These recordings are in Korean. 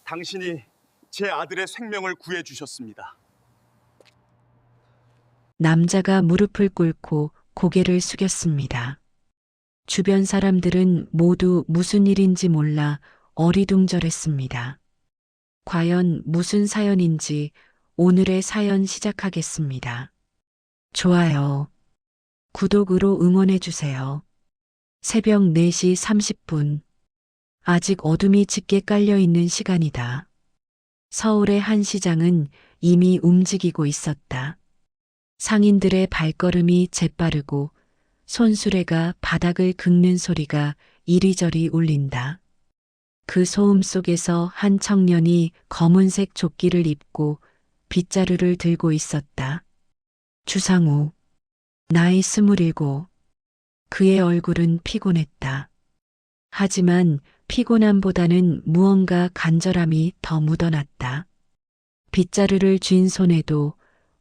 당신이 제 아들의 생명을 구해주셨습니다. 남자가 무릎을 꿇고 고개를 숙였습니다. 주변 사람들은 모두 무슨 일인지 몰라 어리둥절했습니다. 과연 무슨 사연인지 오늘의 사연 시작하겠습니다. 좋아요, 구독으로 응원해주세요. 새벽 4시 30분. 아직 어둠이 짙게 깔려있는 시간이다. 서울의 한 시장은 이미 움직이고 있었다. 상인들의 발걸음이 재빠르고 손수레가 바닥을 긁는 소리가 이리저리 울린다. 그 소음 속에서 한 청년이 검은색 조끼를 입고 빗자루를 들고 있었다. 주상우, 나이 27. 그의 얼굴은 피곤했다. 하지만 피곤함보다는 무언가 간절함이 더 묻어났다. 빗자루를 쥔 손에도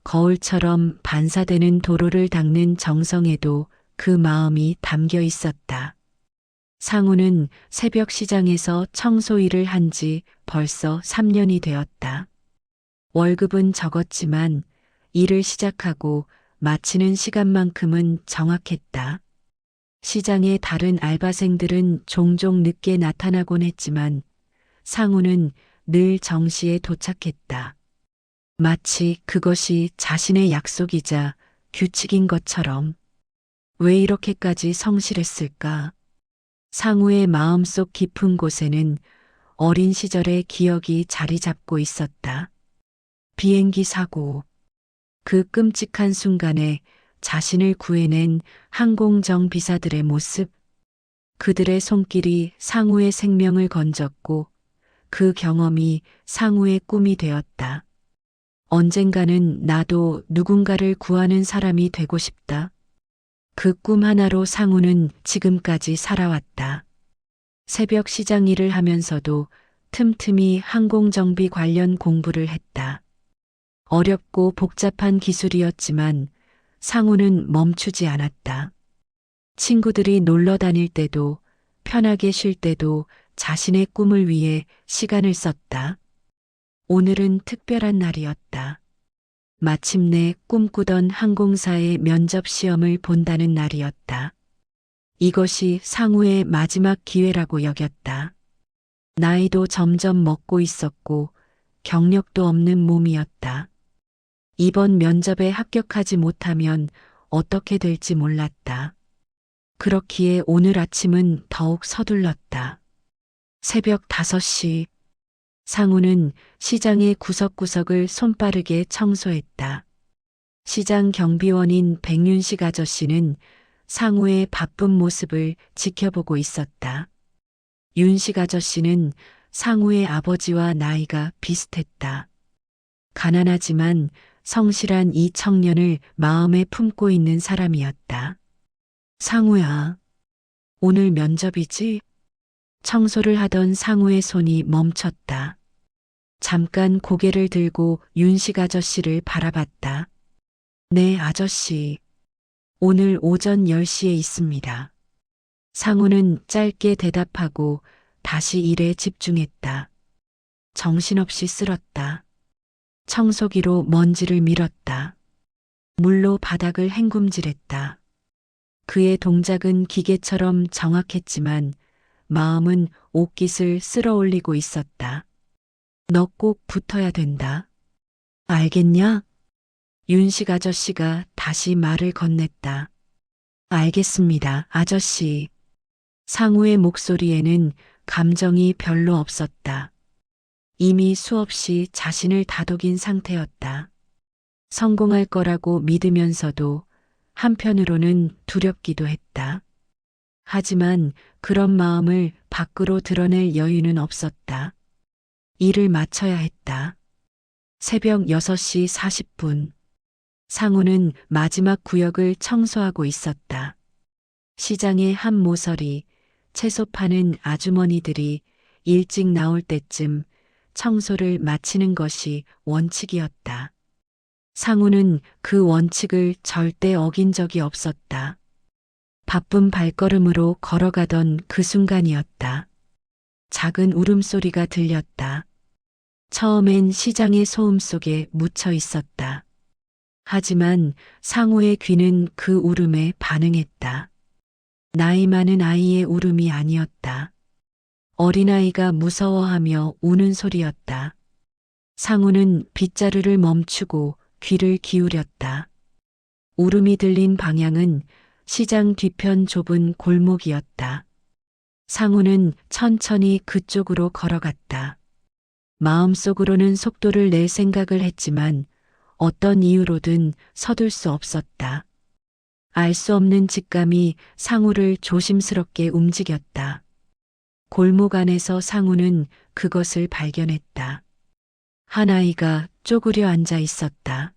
거울처럼 반사되는 도로를 닦는 정성에도 그 마음이 담겨 있었다. 상우는 새벽 시장에서 청소 일을 한 지 벌써 3년이 되었다. 월급은 적었지만 일을 시작하고 마치는 시간만큼은 정확했다. 시장의 다른 알바생들은 종종 늦게 나타나곤 했지만 상우는 늘 정시에 도착했다. 마치 그것이 자신의 약속이자 규칙인 것처럼. 왜 이렇게까지 성실했을까? 상우의 마음속 깊은 곳에는 어린 시절의 기억이 자리 잡고 있었다. 비행기 사고. 그 끔찍한 순간에 자신을 구해낸 항공정비사들의 모습. 그들의 손길이 상우의 생명을 건졌고 그 경험이 상우의 꿈이 되었다. 언젠가는 나도 누군가를 구하는 사람이 되고 싶다. 그 꿈 하나로 상우는 지금까지 살아왔다. 새벽 시장 일을 하면서도 틈틈이 항공정비 관련 공부를 했다. 어렵고 복잡한 기술이었지만 상우는 멈추지 않았다. 친구들이 놀러 다닐 때도 편하게 쉴 때도 자신의 꿈을 위해 시간을 썼다. 오늘은 특별한 날이었다. 마침내 꿈꾸던 항공사의 면접 시험을 본다는 날이었다. 이것이 상우의 마지막 기회라고 여겼다. 나이도 점점 먹고 있었고 경력도 없는 몸이었다. 이번 면접에 합격하지 못하면 어떻게 될지 몰랐다. 그렇기에 오늘 아침은 더욱 서둘렀다. 새벽 5시. 상우는 시장의 구석구석을 손빠르게 청소했다. 시장 경비원인 백윤식 아저씨는 상우의 바쁜 모습을 지켜보고 있었다. 윤식 아저씨는 상우의 아버지와 나이가 비슷했다. 가난하지만 성실한 이 청년을 마음에 품고 있는 사람이었다. 상우야, 오늘 면접이지? 청소를 하던 상우의 손이 멈췄다. 잠깐 고개를 들고 윤식 아저씨를 바라봤다. 네, 아저씨. 오늘 오전 10시에 있습니다. 상우는 짧게 대답하고 다시 일에 집중했다. 정신없이 쓸었다. 청소기로 먼지를 밀었다. 물로 바닥을 헹굼질했다. 그의 동작은 기계처럼 정확했지만 마음은 옷깃을 쓸어 올리고 있었다. 너 꼭 붙어야 된다. 알겠냐? 윤식 아저씨가 다시 말을 건넸다. 알겠습니다, 아저씨. 상우의 목소리에는 감정이 별로 없었다. 이미 수없이 자신을 다독인 상태였다. 성공할 거라고 믿으면서도 한편으로는 두렵기도 했다. 하지만 그런 마음을 밖으로 드러낼 여유는 없었다. 일을 마쳐야 했다. 새벽 6시 40분. 상우는 마지막 구역을 청소하고 있었다. 시장의 한 모서리, 채소 파는 아주머니들이 일찍 나올 때쯤 청소를 마치는 것이 원칙이었다. 상우는 그 원칙을 절대 어긴 적이 없었다. 바쁜 발걸음으로 걸어가던 그 순간이었다. 작은 울음소리가 들렸다. 처음엔 시장의 소음 속에 묻혀 있었다. 하지만 상우의 귀는 그 울음에 반응했다. 나이 많은 아이의 울음이 아니었다. 어린아이가 무서워하며 우는 소리였다. 상우는 빗자루를 멈추고 귀를 기울였다. 울음이 들린 방향은 시장 뒤편 좁은 골목이었다. 상우는 천천히 그쪽으로 걸어갔다. 마음속으로는 속도를 낼 생각을 했지만 어떤 이유로든 서둘 수 없었다. 알 수 없는 직감이 상우를 조심스럽게 움직였다. 골목 안에서 상우는 그것을 발견했다. 한 아이가 쪼그려 앉아 있었다.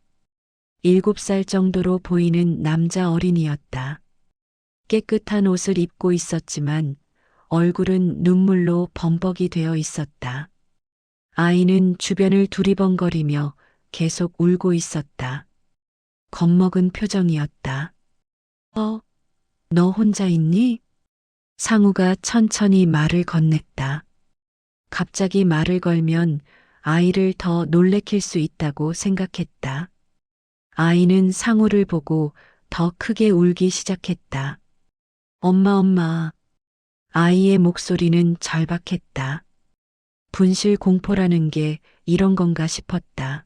7살 정도로 보이는 남자 어린이였다. 깨끗한 옷을 입고 있었지만 얼굴은 눈물로 범벅이 되어 있었다. 아이는 주변을 두리번거리며 계속 울고 있었다. 겁먹은 표정이었다. 너 혼자 있니? 상우가 천천히 말을 건넸다. 갑자기 말을 걸면 아이를 더 놀래킬 수 있다고 생각했다. 아이는 상우를 보고 더 크게 울기 시작했다. 엄마. 아이의 목소리는 절박했다. 분실 공포라는 게 이런 건가 싶었다.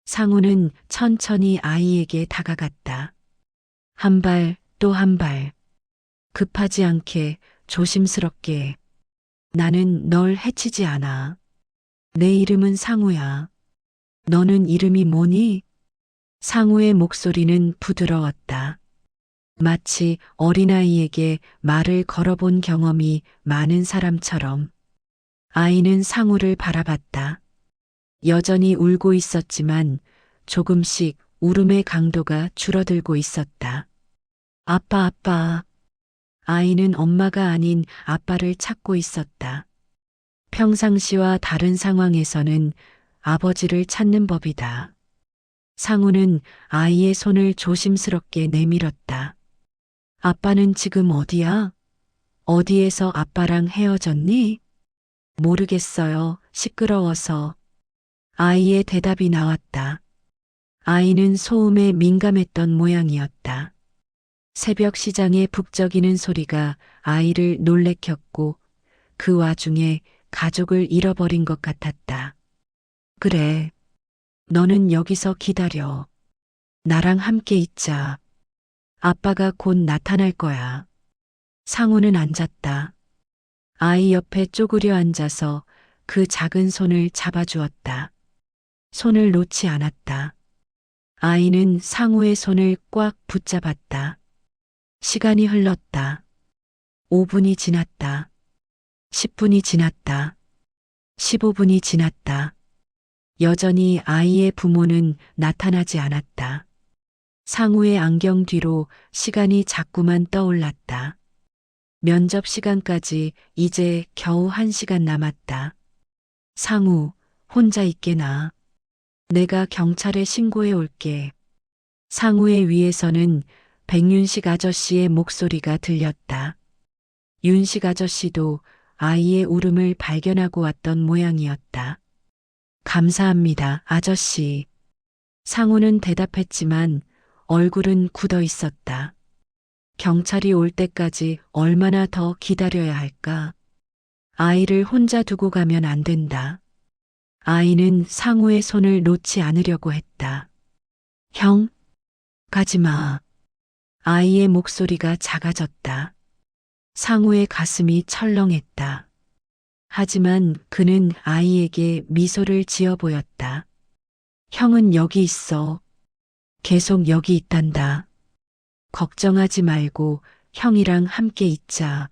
상우는 천천히 아이에게 다가갔다. 한 발, 또 한 발. 급하지 않게, 조심스럽게. 나는 널 해치지 않아. 내 이름은 상우야. 너는 이름이 뭐니? 상우의 목소리는 부드러웠다. 마치 어린아이에게 말을 걸어본 경험이 많은 사람처럼. 아이는 상우를 바라봤다. 여전히 울고 있었지만 조금씩 울음의 강도가 줄어들고 있었다. 아빠. 아이는 엄마가 아닌 아빠를 찾고 있었다. 평상시와 다른 상황에서는 아버지를 찾는 법이다. 상우는 아이의 손을 조심스럽게 내밀었다. 아빠는 지금 어디야? 어디에서 아빠랑 헤어졌니? 모르겠어요. 시끄러워서. 아이의 대답이 나왔다. 아이는 소음에 민감했던 모양이었다. 새벽 시장의 북적이는 소리가 아이를 놀래켰고 그 와중에 가족을 잃어버린 것 같았다. 그래. 너는 여기서 기다려. 나랑 함께 있자. 아빠가 곧 나타날 거야. 상우는 앉았다. 아이 옆에 쪼그려 앉아서 그 작은 손을 잡아주었다. 손을 놓지 않았다. 아이는 상우의 손을 꽉 붙잡았다. 시간이 흘렀다. 5분이 지났다. 10분이 지났다. 15분이 지났다. 여전히 아이의 부모는 나타나지 않았다. 상우의 안경 뒤로 시간이 자꾸만 떠올랐다. 면접 시간까지 이제 겨우 1시간 남았다. 상우, 혼자 있게나. 내가 경찰에 신고해 올게. 상우의 위에서는 백윤식 아저씨의 목소리가 들렸다. 윤식 아저씨도 아이의 울음을 발견하고 왔던 모양이었다. 감사합니다, 아저씨. 상우는 대답했지만 얼굴은 굳어 있었다. 경찰이 올 때까지 얼마나 더 기다려야 할까? 아이를 혼자 두고 가면 안 된다. 아이는 상우의 손을 놓지 않으려고 했다. 형, 가지 마. 아이의 목소리가 작아졌다. 상우의 가슴이 철렁했다. 하지만 그는 아이에게 미소를 지어 보였다. 형은 여기 있어. 계속 여기 있단다. 걱정하지 말고 형이랑 함께 있자.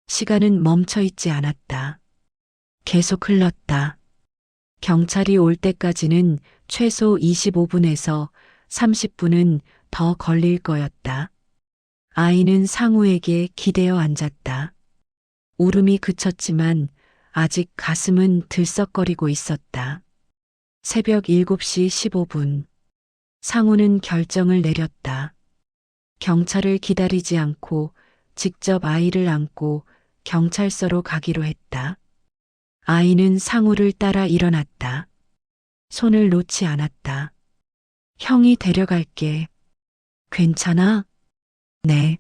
시간은 멈춰 있지 않았다. 계속 흘렀다. 경찰이 올 때까지는 최소 25분에서 30분은 더 걸릴 거였다. 아이는 상우에게 기대어 앉았다. 울음이 그쳤지만 아직 가슴은 들썩거리고 있었다. 새벽 7시 15분. 상우는 결정을 내렸다. 경찰을 기다리지 않고 직접 아이를 안고 경찰서로 가기로 했다. 아이는 상우를 따라 일어났다. 손을 놓지 않았다. 형이 데려갈게. 괜찮아? 네.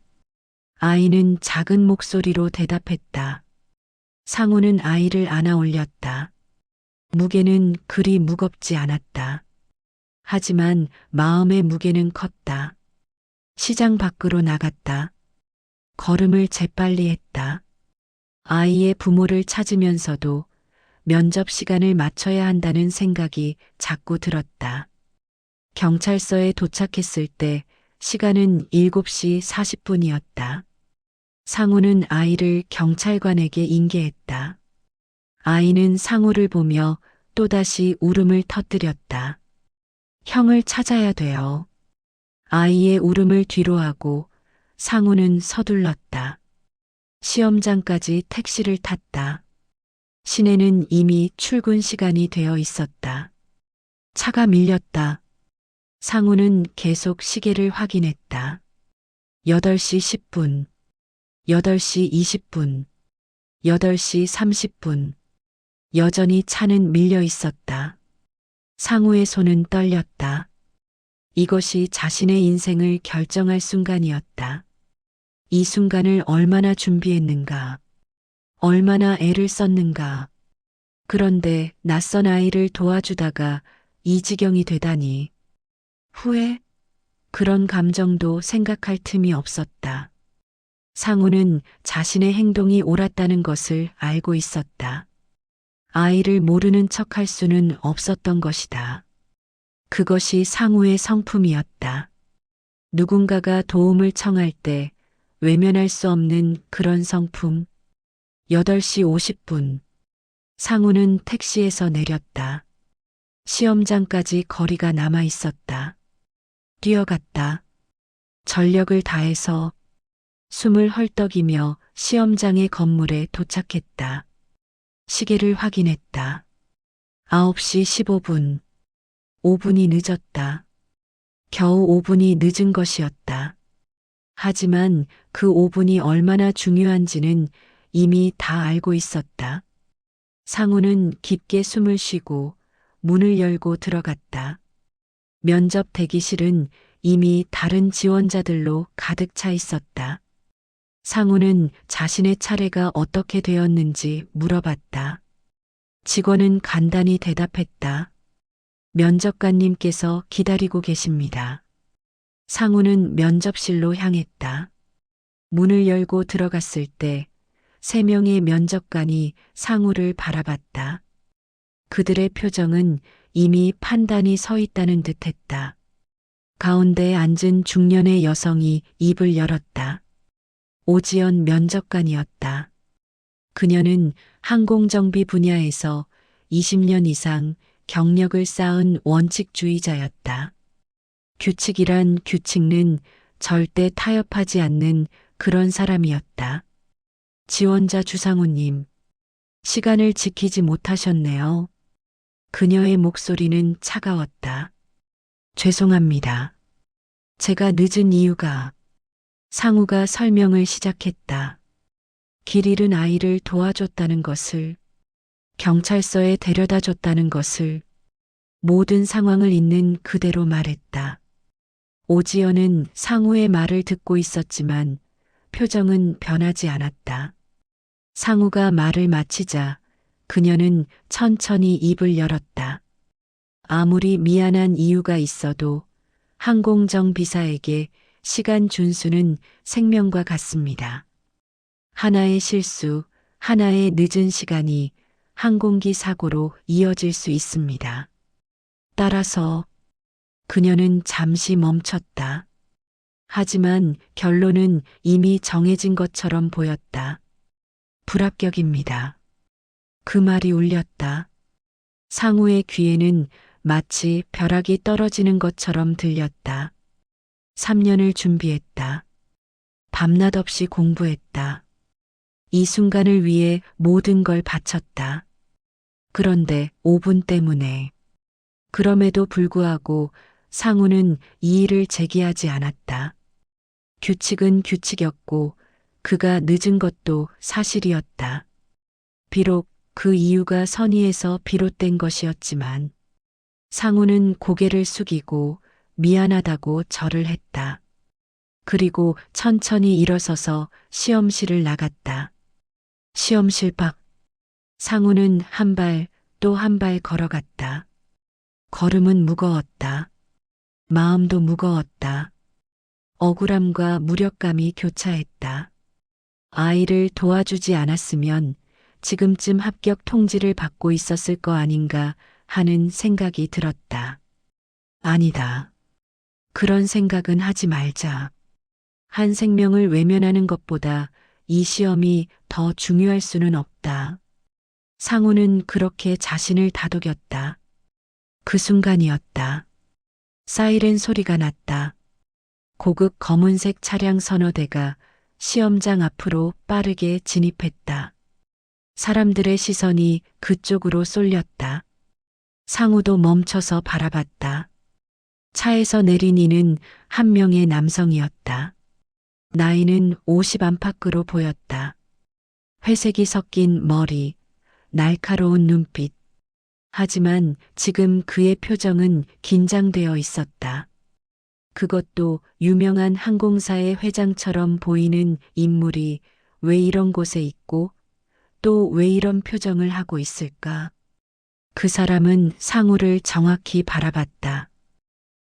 아이는 작은 목소리로 대답했다. 상우는 아이를 안아 올렸다. 무게는 그리 무겁지 않았다. 하지만 마음의 무게는 컸다. 시장 밖으로 나갔다. 걸음을 재빨리 했다. 아이의 부모를 찾으면서도 면접 시간을 맞춰야 한다는 생각이 자꾸 들었다. 경찰서에 도착했을 때 시간은 7시 40분이었다. 상우는 아이를 경찰관에게 인계했다. 아이는 상우를 보며 또다시 울음을 터뜨렸다. 형을 찾아야 돼요. 아이의 울음을 뒤로하고 상우는 서둘렀다. 시험장까지 택시를 탔다. 시내는 이미 출근 시간이 되어 있었다. 차가 밀렸다. 상우는 계속 시계를 확인했다. 8시 10분, 8시 20분, 8시 30분. 여전히 차는 밀려 있었다. 상우의 손은 떨렸다. 이것이 자신의 인생을 결정할 순간이었다. 이 순간을 얼마나 준비했는가, 얼마나 애를 썼는가. 그런데 낯선 아이를 도와주다가 이 지경이 되다니. 후회? 그런 감정도 생각할 틈이 없었다. 상우는 자신의 행동이 옳았다는 것을 알고 있었다. 아이를 모르는 척할 수는 없었던 것이다. 그것이 상우의 성품이었다. 누군가가 도움을 청할 때 외면할 수 없는 그런 성품. 8시 50분. 상우는 택시에서 내렸다. 시험장까지 거리가 남아 있었다. 뛰어갔다. 전력을 다해서 숨을 헐떡이며 시험장의 건물에 도착했다. 시계를 확인했다. 9시 15분. 5분이 늦었다. 겨우 5분이 늦은 것이었다. 하지만 그 5분이 얼마나 중요한지는 이미 다 알고 있었다. 상우는 깊게 숨을 쉬고 문을 열고 들어갔다. 면접 대기실은 이미 다른 지원자들로 가득 차 있었다. 상우는 자신의 차례가 어떻게 되었는지 물어봤다. 직원은 간단히 대답했다. 면접관님께서 기다리고 계십니다. 상우는 면접실로 향했다. 문을 열고 들어갔을 때 3명의 면접관이 상우를 바라봤다. 그들의 표정은 이미 판단이 서 있다는 듯했다. 가운데에 앉은 중년의 여성이 입을 열었다. 오지연 면접관이었다. 그녀는 항공정비 분야에서 20년 이상 경력을 쌓은 원칙주의자였다. 규칙이란 규칙은 절대 타협하지 않는 그런 사람이었다. 지원자 주상우님, 시간을 지키지 못하셨네요. 그녀의 목소리는 차가웠다. 죄송합니다. 제가 늦은 이유가. 상우가 설명을 시작했다. 길 잃은 아이를 도와줬다는 것을, 경찰서에 데려다 줬다는 것을, 모든 상황을 있는 그대로 말했다. 오지연은 상우의 말을 듣고 있었지만 표정은 변하지 않았다. 상우가 말을 마치자 그녀는 천천히 입을 열었다. 아무리 미안한 이유가 있어도 항공정비사에게 시간 준수는 생명과 같습니다. 하나의 실수, 하나의 늦은 시간이 항공기 사고로 이어질 수 있습니다. 따라서 그녀는 잠시 멈췄다. 하지만 결론은 이미 정해진 것처럼 보였다. 불합격입니다. 그 말이 울렸다. 상우의 귀에는 마치 벼락이 떨어지는 것처럼 들렸다. 3년을 준비했다. 밤낮 없이 공부했다. 이 순간을 위해 모든 걸 바쳤다. 그런데 5분 때문에. 그럼에도 불구하고 상우는 이의를 제기하지 않았다. 규칙은 규칙이었고 그가 늦은 것도 사실이었다. 비록 그 이유가 선의에서 비롯된 것이었지만 상우는 고개를 숙이고 미안하다고 절을 했다. 그리고 천천히 일어서서 시험실을 나갔다. 시험실 밖 상우는 한 발 또 한 발 걸어갔다. 걸음은 무거웠다. 마음도 무거웠다. 억울함과 무력감이 교차했다. 아이를 도와주지 않았으면 지금쯤 합격 통지를 받고 있었을 거 아닌가 하는 생각이 들었다. 아니다. 그런 생각은 하지 말자. 한 생명을 외면하는 것보다 이 시험이 더 중요할 수는 없다. 상우는 그렇게 자신을 다독였다. 그 순간이었다. 사이렌 소리가 났다. 고급 검은색 차량 서너 대가 시험장 앞으로 빠르게 진입했다. 사람들의 시선이 그쪽으로 쏠렸다. 상우도 멈춰서 바라봤다. 차에서 내린 이는 한 명의 남성이었다. 나이는 50 안팎으로 보였다. 회색이 섞인 머리, 날카로운 눈빛. 하지만 지금 그의 표정은 긴장되어 있었다. 그것도 유명한 항공사의 회장처럼 보이는 인물이 왜 이런 곳에 있고 또 왜 이런 표정을 하고 있을까? 그 사람은 상우를 정확히 바라봤다.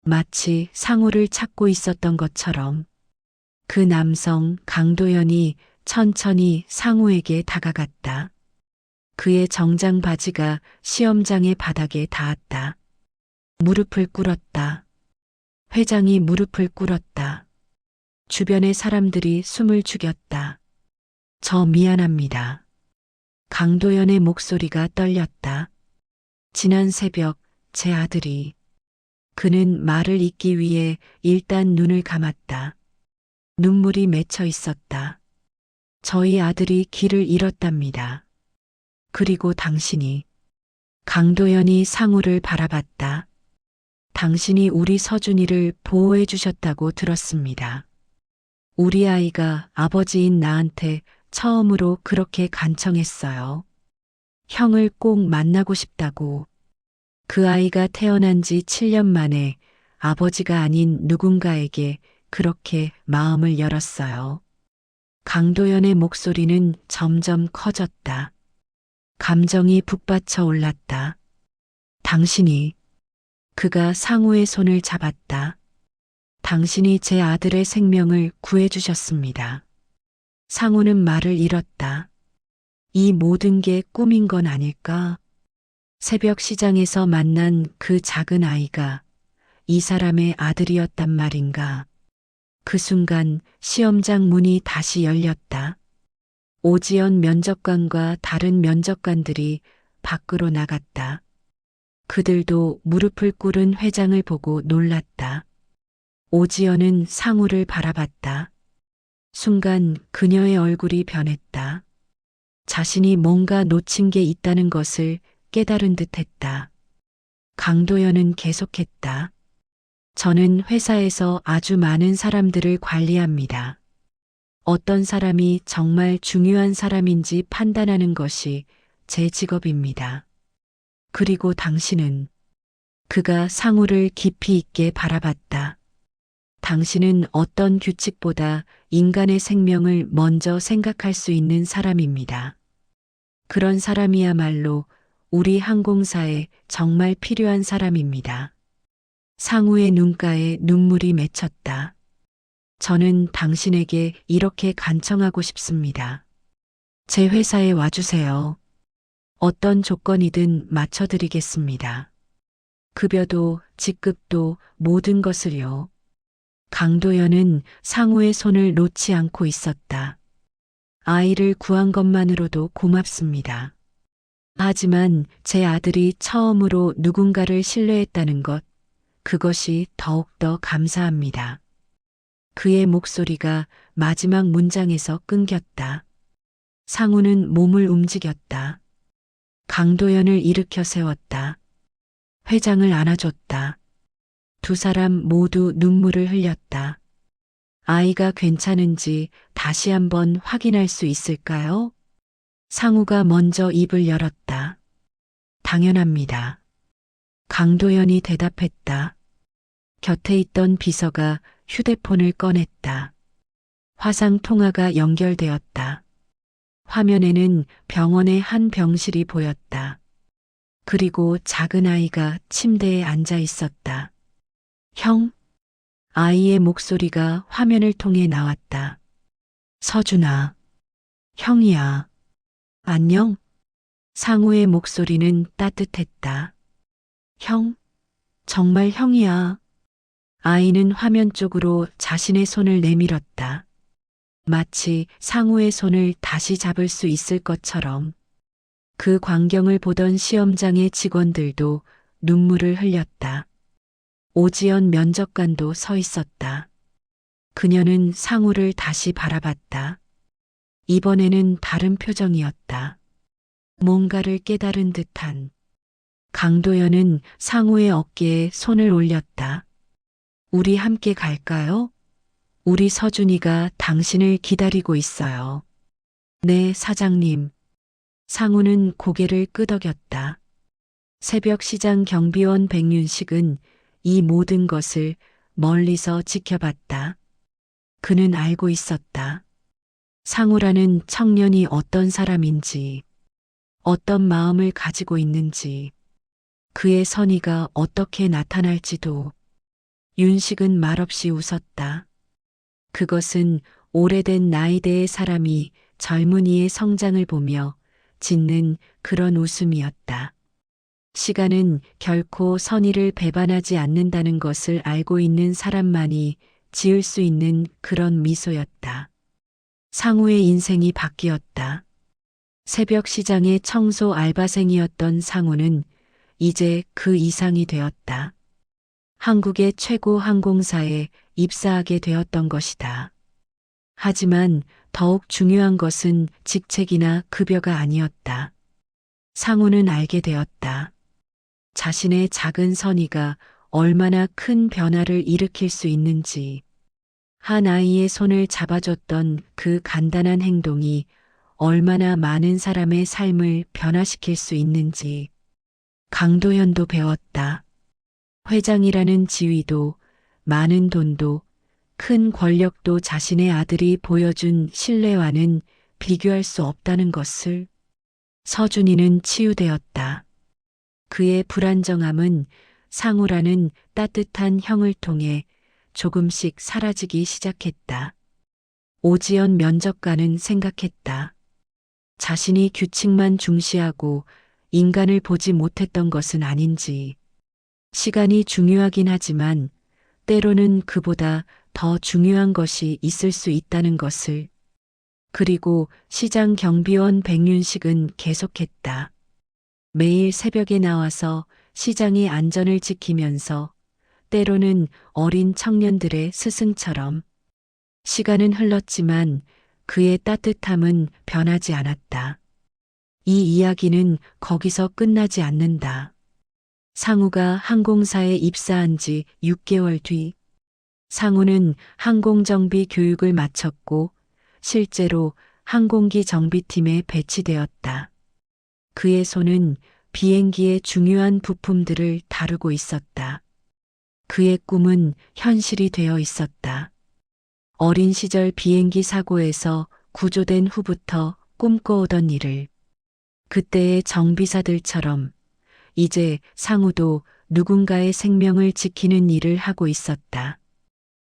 마치 상우를 찾고 있었던 것처럼. 그 남성 강도연이 천천히 상우에게 다가갔다. 그의 정장 바지가 시험장의 바닥에 닿았다. 무릎을 꿇었다. 회장이 무릎을 꿇었다. 주변의 사람들이 숨을 죽였다. 저 미안합니다. 강도연의 목소리가 떨렸다. 지난 새벽 제 아들이. 그는 말을 잇기 위해 일단 눈을 감았다. 눈물이 맺혀 있었다. 저희 아들이 길을 잃었답니다. 그리고 당신이. 강도연이 상우를 바라봤다. 당신이 우리 서준이를 보호해 주셨다고 들었습니다. 우리 아이가 아버지인 나한테 처음으로 그렇게 간청했어요. 형을 꼭 만나고 싶다고. 그 아이가 태어난 지 7년 만에 아버지가 아닌 누군가에게 그렇게 마음을 열었어요. 강도연의 목소리는 점점 커졌다. 감정이 북받쳐 올랐다. 당신이. 그가 상우의 손을 잡았다. 당신이 제 아들의 생명을 구해주셨습니다. 상우는 말을 잃었다. 이 모든 게 꿈인 건 아닐까? 새벽 시장에서 만난 그 작은 아이가 이 사람의 아들이었단 말인가? 그 순간 시험장 문이 다시 열렸다. 오지연 면접관과 다른 면접관들이 밖으로 나갔다. 그들도 무릎을 꿇은 회장을 보고 놀랐다. 오지연은 상우를 바라봤다. 순간 그녀의 얼굴이 변했다. 자신이 뭔가 놓친 게 있다는 것을 깨달은 듯했다. 강도연은 계속했다. 저는 회사에서 아주 많은 사람들을 관리합니다. 어떤 사람이 정말 중요한 사람인지 판단하는 것이 제 직업입니다. 그리고 당신은. 그가 상우를 깊이 있게 바라봤다. 당신은 어떤 규칙보다 인간의 생명을 먼저 생각할 수 있는 사람입니다. 그런 사람이야말로 우리 항공사에 정말 필요한 사람입니다. 상우의 눈가에 눈물이 맺혔다. 저는 당신에게 이렇게 간청하고 싶습니다. 제 회사에 와주세요. 어떤 조건이든 맞춰드리겠습니다. 급여도 직급도 모든 것을요. 강도연은 상우의 손을 놓지 않고 있었다. 아이를 구한 것만으로도 고맙습니다. 하지만 제 아들이 처음으로 누군가를 신뢰했다는 것, 그것이 더욱더 감사합니다. 그의 목소리가 마지막 문장에서 끊겼다. 상우는 몸을 움직였다. 강도연을 일으켜 세웠다. 회장을 안아줬다. 두 사람 모두 눈물을 흘렸다. 아이가 괜찮은지 다시 한번 확인할 수 있을까요? 상우가 먼저 입을 열었다. 당연합니다. 강도연이 대답했다. 곁에 있던 비서가 휴대폰을 꺼냈다. 화상 통화가 연결되었다. 화면에는 병원의 한 병실이 보였다. 그리고 작은 아이가 침대에 앉아 있었다. 형? 아이의 목소리가 화면을 통해 나왔다. 서준아. 형이야. 안녕? 상우의 목소리는 따뜻했다. 형? 정말 형이야. 아이는 화면 쪽으로 자신의 손을 내밀었다. 마치 상우의 손을 다시 잡을 수 있을 것처럼. 그 광경을 보던 시험장의 직원들도 눈물을 흘렸다. 오지연 면접관도 서 있었다. 그녀는 상우를 다시 바라봤다. 이번에는 다른 표정이었다. 뭔가를 깨달은 듯한. 강도연은 상우의 어깨에 손을 올렸다. 우리 함께 갈까요? 우리 서준이가 당신을 기다리고 있어요. 네, 사장님. 상우는 고개를 끄덕였다. 새벽 시장 경비원 백윤식은 이 모든 것을 멀리서 지켜봤다. 그는 알고 있었다. 상우라는 청년이 어떤 사람인지, 어떤 마음을 가지고 있는지, 그의 선의가 어떻게 나타날지도. 윤식은 말없이 웃었다. 그것은 오래된 나이대의 사람이 젊은이의 성장을 보며 짓는 그런 웃음이었다. 시간은 결코 선의를 배반하지 않는다는 것을 알고 있는 사람만이 지을 수 있는 그런 미소였다. 상우의 인생이 바뀌었다. 새벽 시장의 청소 알바생이었던 상우는 이제 그 이상이 되었다. 한국의 최고 항공사에 입사하게 되었던 것이다. 하지만 더욱 중요한 것은 직책이나 급여가 아니었다. 상우는 알게 되었다. 자신의 작은 선의가 얼마나 큰 변화를 일으킬 수 있는지, 한 아이의 손을 잡아줬던 그 간단한 행동이 얼마나 많은 사람의 삶을 변화시킬 수 있는지. 강도연도 배웠다. 회장이라는 지위도, 많은 돈도, 큰 권력도 자신의 아들이 보여준 신뢰와는 비교할 수 없다는 것을. 서준이는 치유되었다. 그의 불안정함은 상우라는 따뜻한 형을 통해 조금씩 사라지기 시작했다. 오지연 면접관은 생각했다. 자신이 규칙만 중시하고 인간을 보지 못했던 것은 아닌지. 시간이 중요하긴 하지만 때로는 그보다 더 중요한 것이 있을 수 있다는 것을. 그리고 시장 경비원 백윤식은 계속했다. 매일 새벽에 나와서 시장의 안전을 지키면서 때로는 어린 청년들의 스승처럼. 시간은 흘렀지만 그의 따뜻함은 변하지 않았다. 이 이야기는 거기서 끝나지 않는다. 상우가 항공사에 입사한 지 6개월 뒤, 상우는 항공정비 교육을 마쳤고 실제로 항공기 정비팀에 배치되었다. 그의 손은 비행기의 중요한 부품들을 다루고 있었다. 그의 꿈은 현실이 되어 있었다. 어린 시절 비행기 사고에서 구조된 후부터 꿈꿔오던 일을. 그때의 정비사들처럼 이제 상우도 누군가의 생명을 지키는 일을 하고 있었다.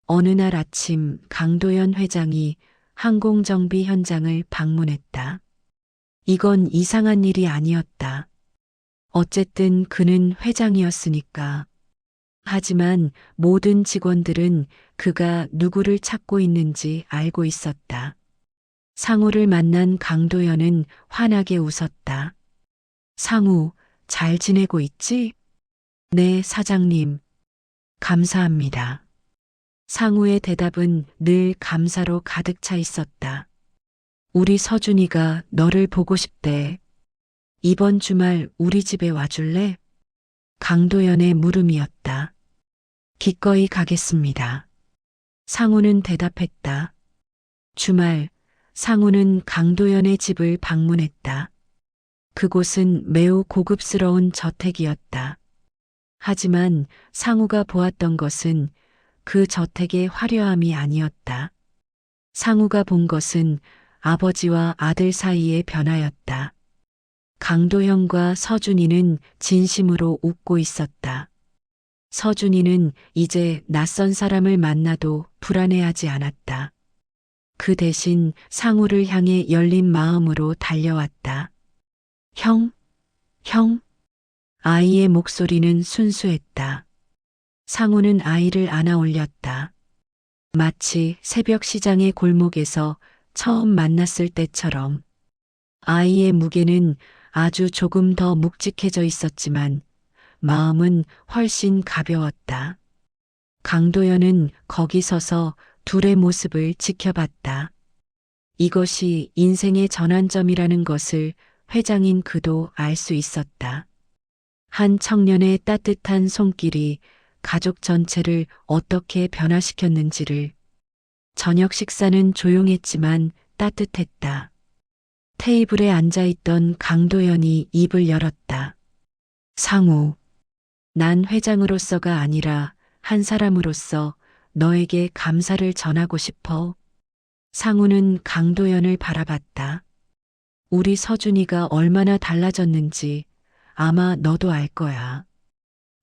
어느 날 아침 강도연 회장이 항공정비 현장을 방문했다. 이건 이상한 일이 아니었다. 어쨌든 그는 회장이었으니까. 하지만 모든 직원들은 그가 누구를 찾고 있는지 알고 있었다. 상우를 만난 강도연은 환하게 웃었다. 상우, 잘 지내고 있지? 네, 사장님. 감사합니다. 상우의 대답은 늘 감사로 가득 차 있었다. 우리 서준이가 너를 보고 싶대. 이번 주말 우리 집에 와줄래? 강도연의 물음이었다. 기꺼이 가겠습니다. 상우는 대답했다. 주말, 상우는 강도연의 집을 방문했다. 그곳은 매우 고급스러운 저택이었다. 하지만 상우가 보았던 것은 그 저택의 화려함이 아니었다. 상우가 본 것은 아버지와 아들 사이의 변화였다. 강도현과 서준이는 진심으로 웃고 있었다. 서준이는 이제 낯선 사람을 만나도 불안해하지 않았다. 그 대신 상우를 향해 열린 마음으로 달려왔다. 형, 형. 아이의 목소리는 순수했다. 상우는 아이를 안아 올렸다. 마치 새벽 시장의 골목에서 처음 만났을 때처럼. 아이의 무게는 아주 조금 더 묵직해져 있었지만 마음은 훨씬 가벼웠다. 강도연은 거기 서서 둘의 모습을 지켜봤다. 이것이 인생의 전환점이라는 것을 회장인 그도 알 수 있었다. 한 청년의 따뜻한 손길이 가족 전체를 어떻게 변화시켰는지를. 저녁 식사는 조용했지만 따뜻했다. 테이블에 앉아있던 강도연이 입을 열었다. 상우, 난 회장으로서가 아니라 한 사람으로서 너에게 감사를 전하고 싶어. 상우는 강도연을 바라봤다. 우리 서준이가 얼마나 달라졌는지 아마 너도 알 거야.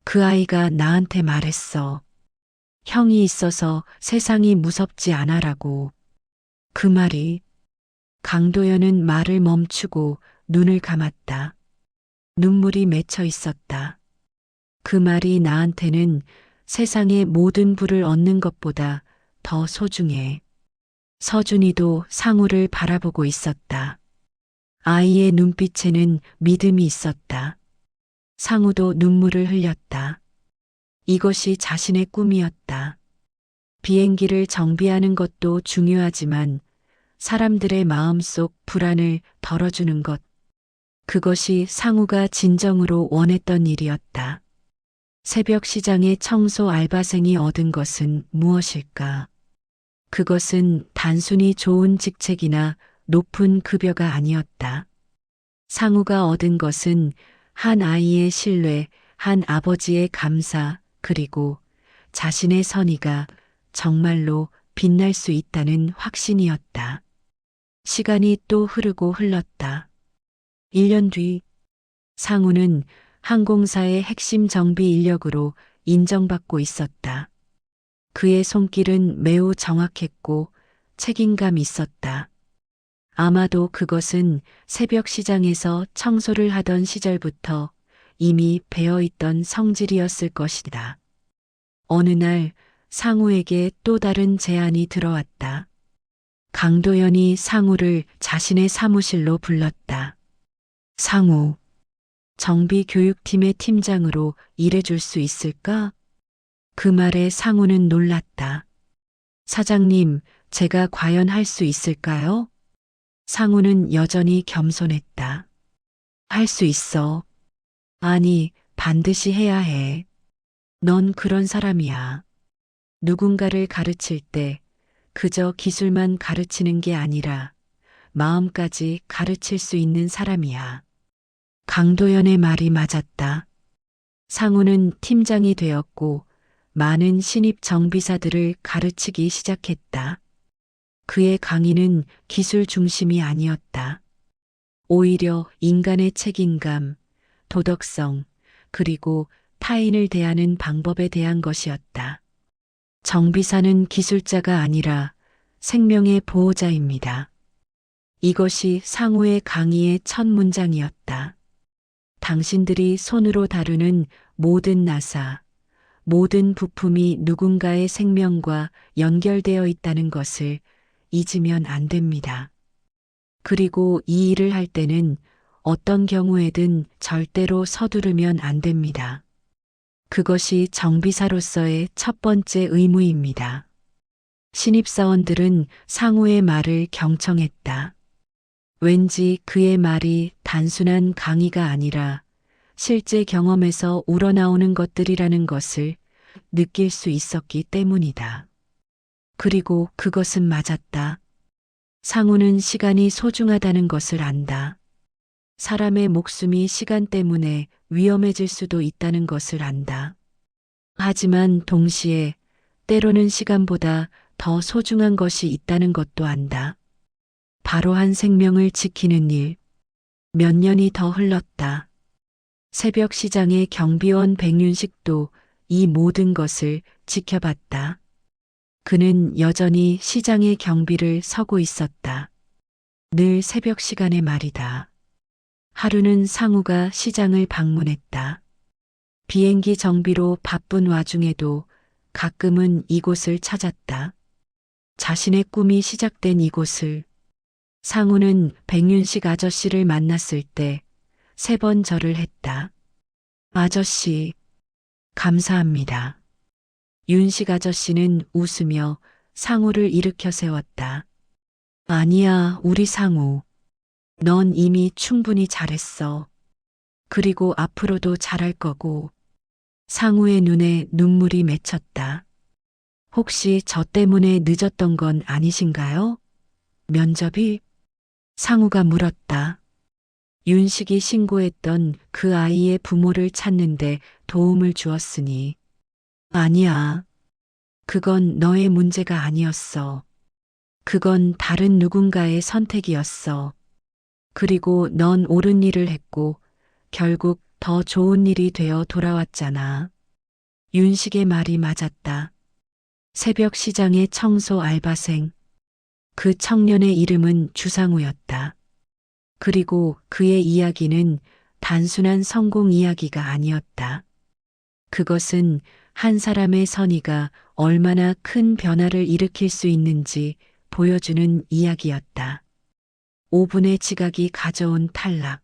그 아이가 나한테 말했어. 형이 있어서 세상이 무섭지 않아라고. 그 말이. 강도연은 말을 멈추고 눈을 감았다. 눈물이 맺혀 있었다. 그 말이 나한테는 세상의 모든 부를 얻는 것보다 더 소중해. 서준이도 상우를 바라보고 있었다. 아이의 눈빛에는 믿음이 있었다. 상우도 눈물을 흘렸다. 이것이 자신의 꿈이었다. 비행기를 정비하는 것도 중요하지만 사람들의 마음속 불안을 덜어주는 것. 그것이 상우가 진정으로 원했던 일이었다. 새벽 시장의 청소 알바생이 얻은 것은 무엇일까? 그것은 단순히 좋은 직책이나 높은 급여가 아니었다. 상우가 얻은 것은 한 아이의 신뢰, 한 아버지의 감사, 그리고 자신의 선의가 정말로 빛날 수 있다는 확신이었다. 시간이 또 흐르고 흘렀다. 1년 뒤, 상우는 항공사의 핵심 정비 인력으로 인정받고 있었다. 그의 손길은 매우 정확했고 책임감 있었다. 아마도 그것은 새벽 시장에서 청소를 하던 시절부터 이미 배어있던 성질이었을 것이다. 어느 날 상우에게 또 다른 제안이 들어왔다. 강도연이 상우를 자신의 사무실로 불렀다. 상우, 정비교육팀의 팀장으로 일해줄 수 있을까? 그 말에 상우는 놀랐다. 사장님, 제가 과연 할 수 있을까요? 상우는 여전히 겸손했다. 할 수 있어. 아니, 반드시 해야 해. 넌 그런 사람이야. 누군가를 가르칠 때 그저 기술만 가르치는 게 아니라 마음까지 가르칠 수 있는 사람이야. 강도연의 말이 맞았다. 상우는 팀장이 되었고 많은 신입 정비사들을 가르치기 시작했다. 그의 강의는 기술 중심이 아니었다. 오히려 인간의 책임감, 도덕성, 그리고 타인을 대하는 방법에 대한 것이었다. 정비사는 기술자가 아니라 생명의 보호자입니다. 이것이 상우의 강의의 첫 문장이었다. 당신들이 손으로 다루는 모든 나사, 모든 부품이 누군가의 생명과 연결되어 있다는 것을 잊으면 안 됩니다. 그리고 이 일을 할 때는 어떤 경우에든 절대로 서두르면 안 됩니다. 그것이 정비사로서의 첫 번째 의무입니다. 신입사원들은 상우의 말을 경청했다. 왠지 그의 말이 단순한 강의가 아니라 실제 경험에서 우러나오는 것들이라는 것을 느낄 수 있었기 때문이다. 그리고 그것은 맞았다. 상우는 시간이 소중하다는 것을 안다. 사람의 목숨이 시간 때문에 위험해질 수도 있다는 것을 안다. 하지만 동시에 때로는 시간보다 더 소중한 것이 있다는 것도 안다. 바로 한 생명을 지키는 일. 몇 년이 더 흘렀다. 새벽 시장의 경비원 백윤식도 이 모든 것을 지켜봤다. 그는 여전히 시장의 경비를 서고 있었다. 늘 새벽 시간에 말이다. 하루는 상우가 시장을 방문했다. 비행기 정비로 바쁜 와중에도 가끔은 이곳을 찾았다. 자신의 꿈이 시작된 이곳을. 상우는 백윤식 아저씨를 만났을 때 3번 절을 했다. 아저씨, 감사합니다. 윤식 아저씨는 웃으며 상우를 일으켜 세웠다. 아니야, 우리 상우. 넌 이미 충분히 잘했어. 그리고 앞으로도 잘할 거고. 상우의 눈에 눈물이 맺혔다. 혹시 저 때문에 늦었던 건 아니신가요? 면접이? 상우가 물었다. 윤식이 신고했던 그 아이의 부모를 찾는데 도움을 주었으니. 아니야. 그건 너의 문제가 아니었어. 그건 다른 누군가의 선택이었어. 그리고 넌 옳은 일을 했고 결국 더 좋은 일이 되어 돌아왔잖아. 윤식의 말이 맞았다. 새벽 시장의 청소 알바생. 그 청년의 이름은 주상우였다. 그리고 그의 이야기는 단순한 성공 이야기가 아니었다. 그것은 한 사람의 선의가 얼마나 큰 변화를 일으킬 수 있는지 보여주는 이야기였다. 5분의 지각이 가져온 탈락.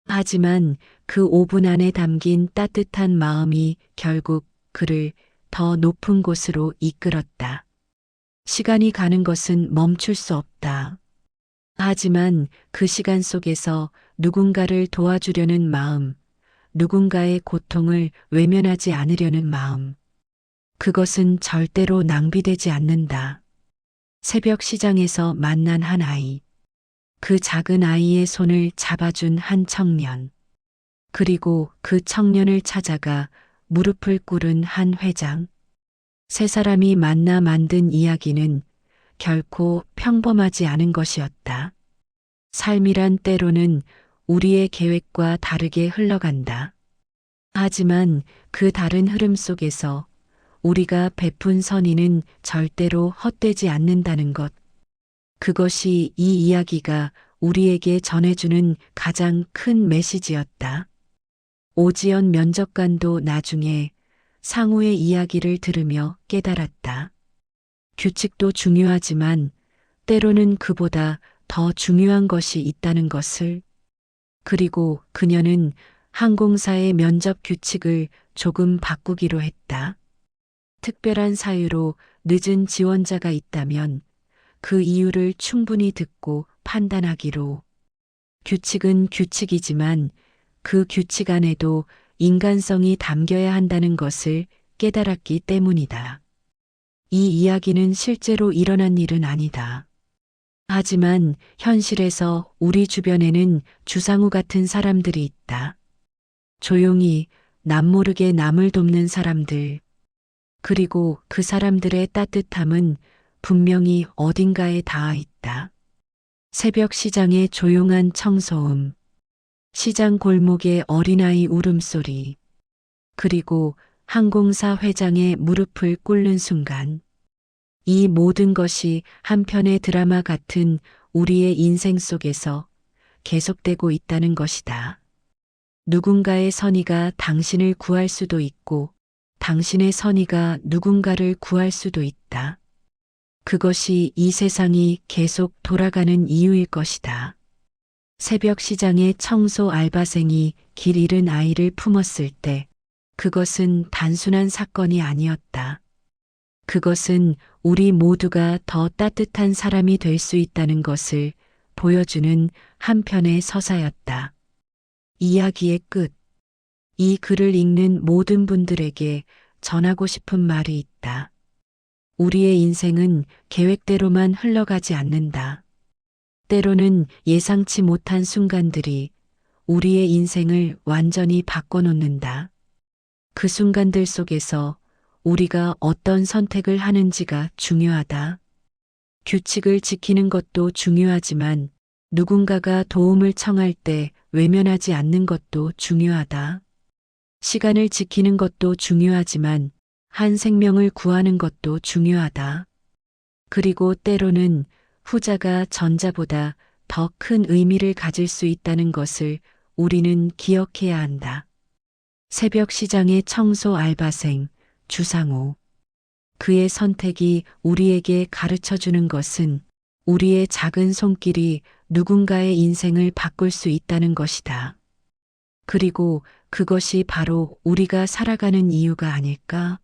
하지만 그 5분 안에 담긴 따뜻한 마음이 결국 그를 더 높은 곳으로 이끌었다. 시간이 가는 것은 멈출 수 없다. 하지만 그 시간 속에서 누군가를 도와주려는 마음, 누군가의 고통을 외면하지 않으려는 마음, 그것은 절대로 낭비되지 않는다. 새벽 시장에서 만난 한 아이, 그 작은 아이의 손을 잡아준 한 청년, 그리고 그 청년을 찾아가 무릎을 꿇은 한 회장. 3사람이 만나 만든 이야기는 결코 평범하지 않은 것이었다. 삶이란 때로는 우리의 계획과 다르게 흘러간다. 하지만 그 다른 흐름 속에서 우리가 베푼 선의는 절대로 헛되지 않는다는 것. 그것이 이 이야기가 우리에게 전해주는 가장 큰 메시지였다. 오지연 면접관도 나중에 상우의 이야기를 들으며 깨달았다. 규칙도 중요하지만 때로는 그보다 더 중요한 것이 있다는 것을. 그리고 그녀는 항공사의 면접 규칙을 조금 바꾸기로 했다. 특별한 사유로 늦은 지원자가 있다면 그 이유를 충분히 듣고 판단하기로. 규칙은 규칙이지만 그 규칙 안에도 인간성이 담겨야 한다는 것을 깨달았기 때문이다. 이 이야기는 실제로 일어난 일은 아니다. 하지만 현실에서 우리 주변에는 주상우 같은 사람들이 있다. 조용히 남모르게 남을 돕는 사람들. 그리고 그 사람들의 따뜻함은 분명히 어딘가에 닿아 있다. 새벽 시장의 조용한 청소음. 시장 골목의 어린아이 울음소리. 그리고 항공사 회장의 무릎을 꿇는 순간. 이 모든 것이 한 편의 드라마 같은 우리의 인생 속에서 계속되고 있다는 것이다. 누군가의 선의가 당신을 구할 수도 있고 당신의 선의가 누군가를 구할 수도 있다. 그것이 이 세상이 계속 돌아가는 이유일 것이다. 새벽 시장의 청소 알바생이 길 잃은 아이를 품었을 때 그것은 단순한 사건이 아니었다. 그것은 우리 모두가 더 따뜻한 사람이 될 수 있다는 것을 보여주는 한편의 서사였다. 이야기의 끝. 이 글을 읽는 모든 분들에게 전하고 싶은 말이 있다. 우리의 인생은 계획대로만 흘러가지 않는다. 때로는 예상치 못한 순간들이 우리의 인생을 완전히 바꿔놓는다. 그 순간들 속에서 우리가 어떤 선택을 하는지가 중요하다. 규칙을 지키는 것도 중요하지만 누군가가 도움을 청할 때 외면하지 않는 것도 중요하다. 시간을 지키는 것도 중요하지만 한 생명을 구하는 것도 중요하다. 그리고 때로는 후자가 전자보다 더 큰 의미를 가질 수 있다는 것을 우리는 기억해야 한다. 새벽 시장의 청소 알바생 주상호. 그의 선택이 우리에게 가르쳐 주는 것은 우리의 작은 손길이 누군가의 인생을 바꿀 수 있다는 것이다. 그리고 그것이 바로 우리가 살아가는 이유가 아닐까?